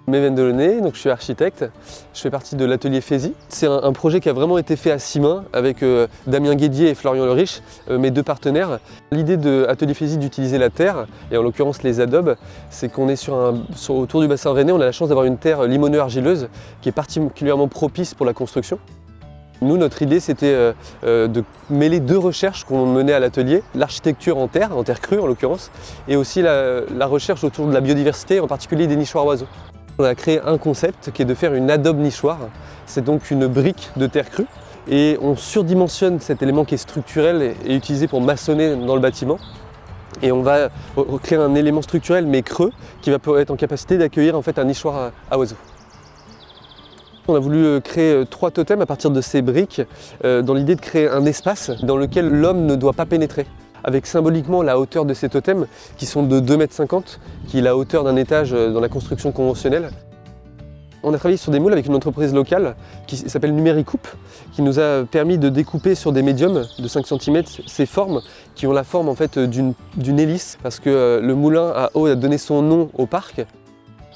Méven Delaunay, donc je suis architecte, je fais partie de l'atelier Fézy. C'est un projet qui a vraiment été fait à 6 mains avec Damien Guédier et Florian Leriche, mes 2 partenaires. L'idée de Atelier Fézy d'utiliser la terre, et en l'occurrence les adobes, c'est qu'on est autour du bassin rennais, on a la chance d'avoir une terre limoneux-argileuse qui est particulièrement propice pour la construction. Nous, notre idée, c'était de mêler 2 recherches qu'on menait à l'atelier, l'architecture en terre crue en l'occurrence, et aussi la recherche autour de la biodiversité, en particulier des nichoirs oiseaux. On a créé un concept qui est de faire une adobe nichoir. C'est donc une brique de terre crue et on surdimensionne cet élément qui est structurel et utilisé pour maçonner dans le bâtiment. Et on va créer un élément structurel mais creux qui va être en capacité d'accueillir en fait un nichoir à oiseaux. On a voulu créer 3 totems à partir de ces briques dans l'idée de créer un espace dans lequel l'homme ne doit pas pénétrer. Avec symboliquement la hauteur de ces totems qui sont de 2,50 m, qui est la hauteur d'un étage dans la construction conventionnelle. On a travaillé sur des moules avec une entreprise locale qui s'appelle Numéricoupe, qui nous a permis de découper sur des médiums de 5 cm ces formes qui ont la forme en fait d'une hélice, parce que le moulin à eau a donné son nom au parc.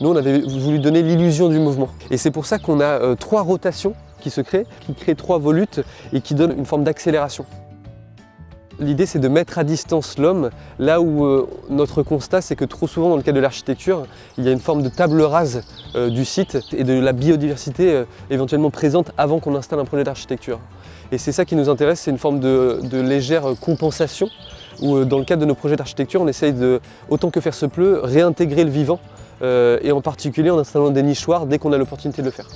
Nous, on avait voulu donner l'illusion du mouvement. Et c'est pour ça qu'on a 3 rotations qui se créent, qui créent 3 volutes et qui donnent une forme d'accélération. L'idée, c'est de mettre à distance l'homme, là où notre constat, c'est que trop souvent, dans le cadre de l'architecture, il y a une forme de table rase du site et de la biodiversité éventuellement présente avant qu'on installe un projet d'architecture. Et c'est ça qui nous intéresse, c'est une forme de légère compensation, où dans le cadre de nos projets d'architecture, on essaye de, autant que faire se peut, réintégrer le vivant, et en particulier en installant des nichoirs dès qu'on a l'opportunité de le faire.